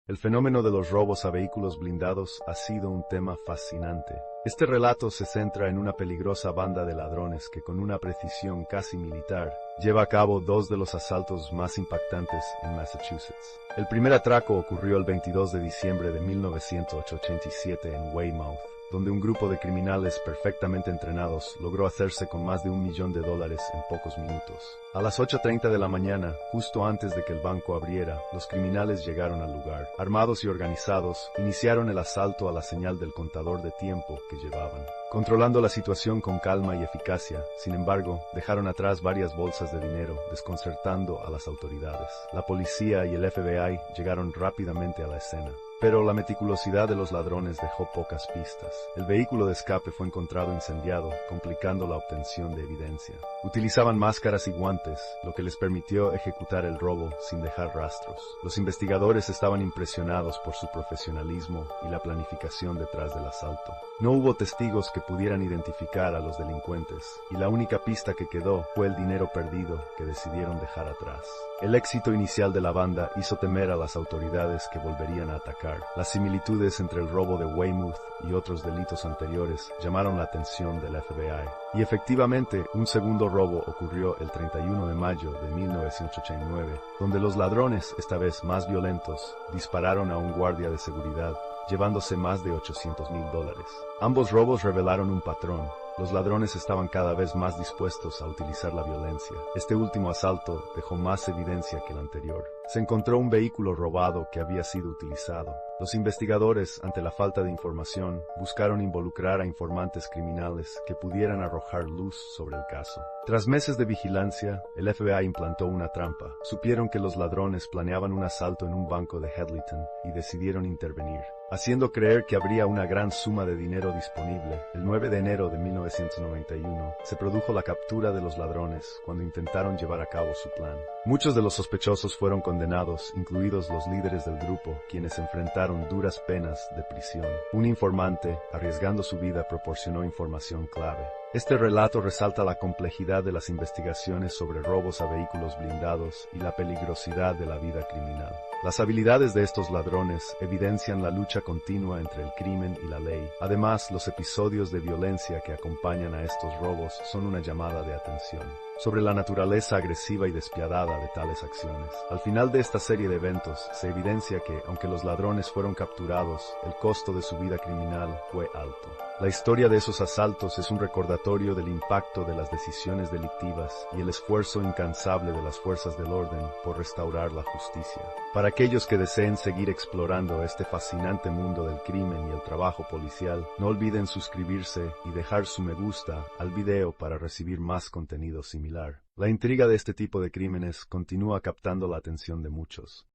El fenómeno de los robos a vehículos blindados ha sido un tema fascinante. Este relato se centra en una peligrosa banda de ladrones que con una precisión casi militar lleva a cabo dos de los asaltos más impactantes en Massachusetts. El primer atraco ocurrió el 22 de diciembre de 1987 en Weymouth, donde un grupo de criminales perfectamente entrenados logró hacerse con más de $1 millón en pocos minutos. A las 8:30 de la mañana, justo antes de que el banco abriera, los criminales llegaron al lugar. Armados y organizados, iniciaron el asalto a la señal del contador de tiempo que llevaban. Controlando la situación con calma y eficacia, sin embargo, dejaron atrás varias bolsas de dinero, desconcertando a las autoridades. La policía y el FBI llegaron rápidamente a la escena. Pero la meticulosidad de los ladrones dejó pocas pistas. El vehículo de escape fue encontrado incendiado, complicando la obtención de evidencia. Utilizaban máscaras y guantes, lo que les permitió ejecutar el robo sin dejar rastros. Los investigadores estaban impresionados por su profesionalismo y la planificación detrás del asalto. No hubo testigos que pudieran identificar a los delincuentes, y la única pista que quedó fue el dinero perdido que decidieron dejar atrás. El éxito inicial de la banda hizo temer a las autoridades que volverían a atacar. Las similitudes entre el robo de Weymouth y otros delitos anteriores llamaron la atención del FBI. Y efectivamente, un segundo robo ocurrió el 31 de mayo de 1989, donde los ladrones, esta vez más violentos, dispararon a un guardia de seguridad, llevándose más de $800,000. Ambos robos revelaron un patrón. Los ladrones estaban cada vez más dispuestos a utilizar la violencia. Este último asalto dejó más evidencia que el anterior. Se encontró un vehículo robado que había sido utilizado. Los investigadores, ante la falta de información, buscaron involucrar a informantes criminales que pudieran arrojar luz sobre el caso. Tras meses de vigilancia, el FBI implantó una trampa. Supieron que los ladrones planeaban un asalto en un banco de Hedleyton y decidieron intervenir, haciendo creer que habría una gran suma de dinero disponible. El 9 de enero de 1991 se produjo la captura de los ladrones cuando intentaron llevar a cabo su plan. Muchos de los sospechosos fueron condenados, incluidos los líderes del grupo, quienes enfrentaron duras penas de prisión. Un informante, arriesgando su vida, proporcionó información clave. Este relato resalta la complejidad de las investigaciones sobre robos a vehículos blindados y la peligrosidad de la vida criminal. Las habilidades de estos ladrones evidencian la lucha continua entre el crimen y la ley. Además, los episodios de violencia que acompañan a estos robos son una llamada de atención sobre la naturaleza agresiva y despiadada de tales acciones. Al final de esta serie de eventos, se evidencia que, aunque los ladrones fueron capturados, el costo de su vida criminal fue alto. La historia de esos asaltos es un recordatorio del impacto de las decisiones delictivas y el esfuerzo incansable de las fuerzas del orden por restaurar la justicia. Para aquellos que deseen seguir explorando este fascinante mundo del crimen y el trabajo policial, no olviden suscribirse y dejar su me gusta al video para recibir más contenido similar. La intriga de este tipo de crímenes continúa captando la atención de muchos.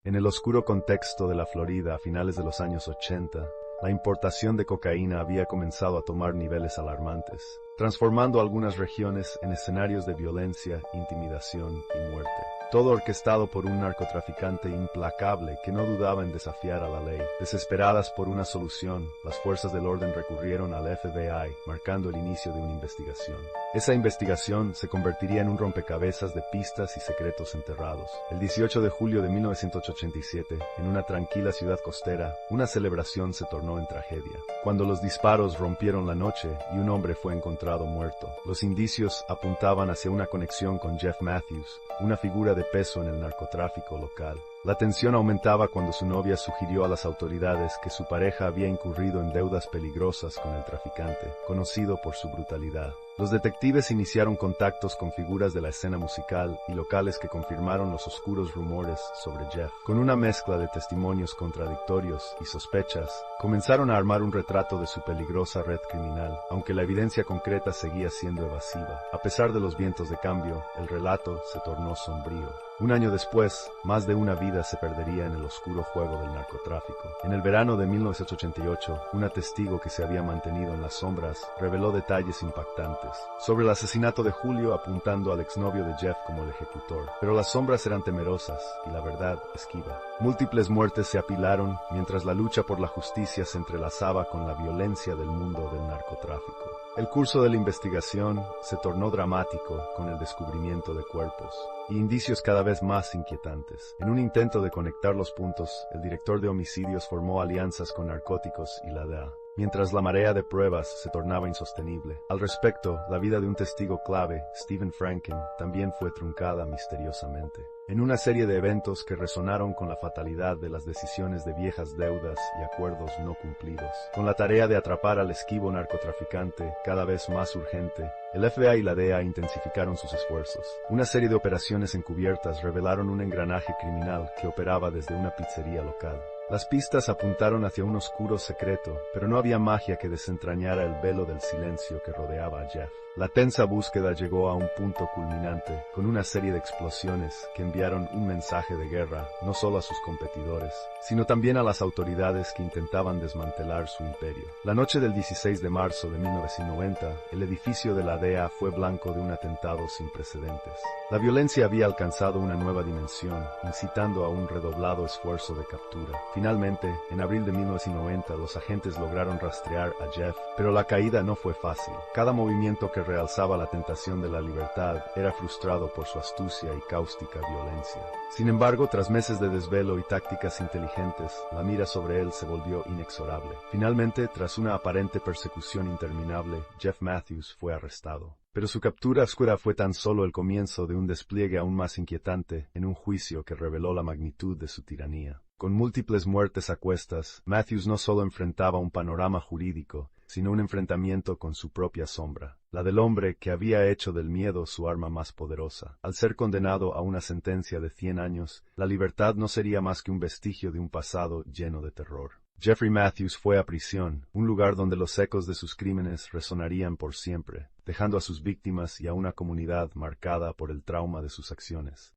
En el oscuro contexto de la Florida a finales de los años 80, la importación de cocaína había comenzado a tomar niveles alarmantes, transformando algunas regiones en escenarios de violencia, intimidación y muerte. Todo orquestado por un narcotraficante implacable que no dudaba en desafiar a la ley. Desesperadas por una solución, las fuerzas del orden recurrieron al FBI, marcando el inicio de una investigación. Esa investigación se convertiría en un rompecabezas de pistas y secretos enterrados. El 18 de julio de 1987, en una tranquila ciudad costera, una celebración se tornó en tragedia, cuando los disparos rompieron la noche y un hombre fue encontrado muerto. Los indicios apuntaban hacia una conexión con Jeff Matthews, una figura de peso en el narcotráfico local. La tensión aumentaba cuando su novia sugirió a las autoridades que su pareja había incurrido en deudas peligrosas con el traficante, conocido por su brutalidad. Los detectives iniciaron contactos con figuras de la escena musical y locales que confirmaron los oscuros rumores sobre Jeff. Con una mezcla de testimonios contradictorios y sospechas, comenzaron a armar un retrato de su peligrosa red criminal, aunque la evidencia concreta seguía siendo evasiva. A pesar de los vientos de cambio, el relato se tornó sombrío. Un año después, más de una vida se perdería en el oscuro juego del narcotráfico. En el verano de 1988, una testigo que se había mantenido en las sombras reveló detalles impactantes sobre el asesinato de Julio, apuntando al exnovio de Jeff como el ejecutor. Pero las sombras eran temerosas y la verdad esquiva. Múltiples muertes se apilaron mientras la lucha por la justicia se entrelazaba con la violencia del mundo del narcotráfico. El curso de la investigación se tornó dramático con el descubrimiento de cuerpos y indicios cada vez más inquietantes. En un intento de conectar los puntos, el director de homicidios formó alianzas con narcóticos y la DEA, mientras la marea de pruebas se tornaba insostenible. Al respecto, la vida de un testigo clave, Stephen Franken, también fue truncada misteriosamente. En una serie de eventos que resonaron con la fatalidad de las decisiones de viejas deudas y acuerdos no cumplidos. Con la tarea de atrapar al esquivo narcotraficante cada vez más urgente, el FBI y la DEA intensificaron sus esfuerzos. Una serie de operaciones encubiertas revelaron un engranaje criminal que operaba desde una pizzería local. Las pistas apuntaron hacia un oscuro secreto, pero no había magia que desentrañara el velo del silencio que rodeaba a Jeff. La tensa búsqueda llegó a un punto culminante, con una serie de explosiones que enviaron un mensaje de guerra no solo a sus competidores, sino también a las autoridades que intentaban desmantelar su imperio. La noche del 16 de marzo de 1990, el edificio de la DEA fue blanco de un atentado sin precedentes. La violencia había alcanzado una nueva dimensión, incitando a un redoblado esfuerzo de captura. Finalmente, en abril de 1990, los agentes lograron rastrear a Jeff, pero la caída no fue fácil. Cada movimiento que realzaba la tentación de la libertad era frustrado por su astucia y cáustica violencia. Sin embargo, tras meses de desvelo y tácticas inteligentes, la mira sobre él se volvió inexorable. Finalmente, tras una aparente persecución interminable, Jeff Matthews fue arrestado. Pero su captura oscura fue tan solo el comienzo de un despliegue aún más inquietante en un juicio que reveló la magnitud de su tiranía. Con múltiples muertes a cuestas, Matthews no solo enfrentaba un panorama jurídico, sino un enfrentamiento con su propia sombra, la del hombre que había hecho del miedo su arma más poderosa. Al ser condenado a una sentencia de 100 años, la libertad no sería más que un vestigio de un pasado lleno de terror. Jeffrey Matthews fue a prisión, un lugar donde los ecos de sus crímenes resonarían por siempre, dejando a sus víctimas y a una comunidad marcada por el trauma de sus acciones.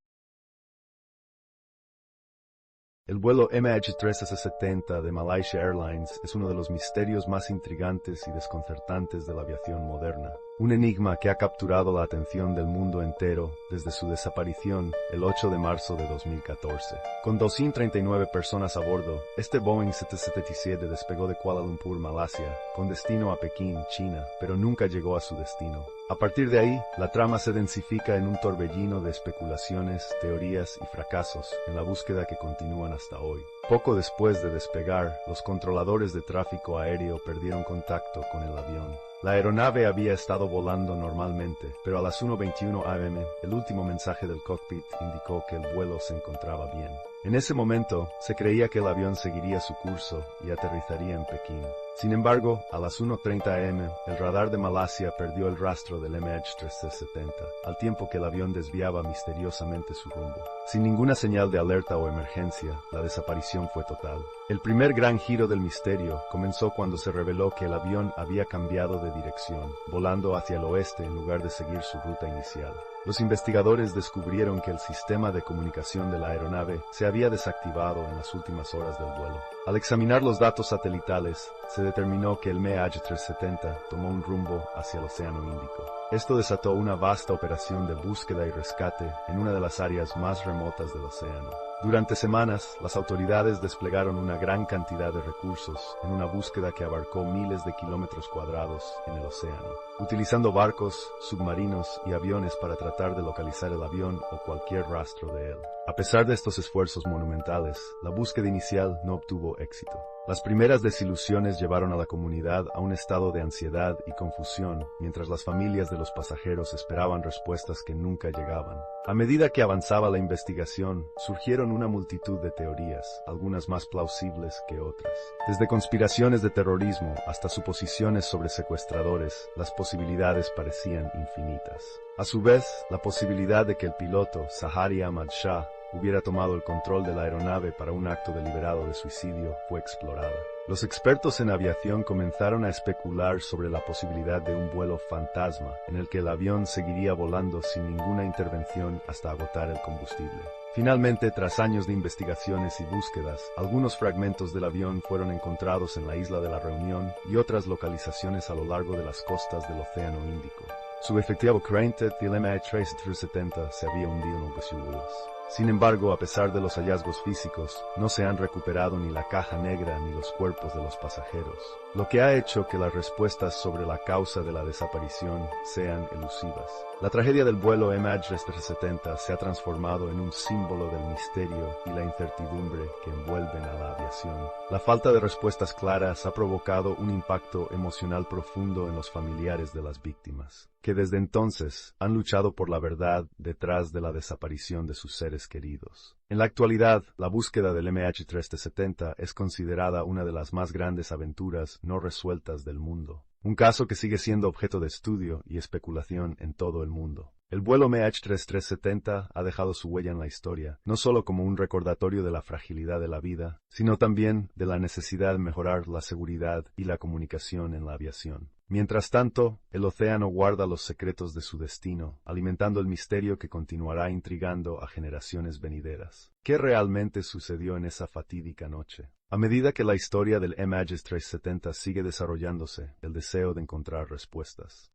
El vuelo MH370 de Malaysia Airlines es uno de los misterios más intrigantes y desconcertantes de la aviación moderna. Un enigma que ha capturado la atención del mundo entero desde su desaparición el 8 de marzo de 2014. Con 239 personas a bordo, este Boeing 777 despegó de Kuala Lumpur, Malasia, con destino a Pekín, China, pero nunca llegó a su destino. A partir de ahí, la trama se densifica en un torbellino de especulaciones, teorías y fracasos en la búsqueda que continúan hasta hoy. Poco después de despegar, los controladores de tráfico aéreo perdieron contacto con el avión. La aeronave había estado volando normalmente, pero a las 1:21 am, el último mensaje del cockpit indicó que el vuelo se encontraba bien. En ese momento, se creía que el avión seguiría su curso y aterrizaría en Pekín. Sin embargo, a las 1:30 am, el radar de Malasia perdió el rastro del MH370, al tiempo que el avión desviaba misteriosamente su rumbo. Sin ninguna señal de alerta o emergencia, la desaparición fue total. El primer gran giro del misterio comenzó cuando se reveló que el avión había cambiado de dirección, volando hacia el oeste en lugar de seguir su ruta inicial. Los investigadores descubrieron que el sistema de comunicación de la aeronave se había desactivado en las últimas horas del vuelo. Al examinar los datos satelitales, se determinó que el MH370 tomó un rumbo hacia el Océano Índico. Esto desató una vasta operación de búsqueda y rescate en una de las áreas más remotas del océano. Durante semanas, las autoridades desplegaron una gran cantidad de recursos en una búsqueda que abarcó miles de kilómetros cuadrados en el océano, utilizando barcos, submarinos y aviones para tratar de localizar el avión o cualquier rastro de él. A pesar de estos esfuerzos monumentales, la búsqueda inicial no obtuvo éxito. Las primeras desilusiones llevaron a la comunidad a un estado de ansiedad y confusión, mientras las familias de los pasajeros esperaban respuestas que nunca llegaban. A medida que avanzaba la investigación, surgieron una multitud de teorías, algunas más plausibles que otras. Desde conspiraciones de terrorismo hasta suposiciones sobre secuestradores, las posibilidades parecían infinitas. A su vez, la posibilidad de que el piloto, Zaharia Ahmad Shah, hubiera tomado el control de la aeronave para un acto deliberado de suicidio fue explorada. Los expertos en aviación comenzaron a especular sobre la posibilidad de un vuelo fantasma, en el que el avión seguiría volando sin ninguna intervención hasta agotar el combustible. Finalmente, tras años de investigaciones y búsquedas, algunos fragmentos del avión fueron encontrados en la isla de la Reunión y otras localizaciones a lo largo de las costas del Océano Índico. Su efectivo corriente del MH370 se había hundido en Ocasiones. Sin embargo, a pesar de los hallazgos físicos, no se han recuperado ni la caja negra ni los cuerpos de los pasajeros, lo que ha hecho que las respuestas sobre la causa de la desaparición sean elusivas. La tragedia del vuelo MH370 se ha transformado en un símbolo del misterio y la incertidumbre que envuelven a la aviación. La falta de respuestas claras ha provocado un impacto emocional profundo en los familiares de las víctimas, que desde entonces han luchado por la verdad detrás de la desaparición de sus seres queridos. En la actualidad, la búsqueda del MH370 es considerada una de las más grandes aventuras no resueltas del mundo, un caso que sigue siendo objeto de estudio y especulación en todo el mundo. El vuelo MH370 ha dejado su huella en la historia, no solo como un recordatorio de la fragilidad de la vida, sino también de la necesidad de mejorar la seguridad y la comunicación en la aviación. Mientras tanto, el océano guarda los secretos de su destino, alimentando el misterio que continuará intrigando a generaciones venideras. ¿Qué realmente sucedió en esa fatídica noche? A medida que la historia del MH370 sigue desarrollándose, el deseo de encontrar respuestas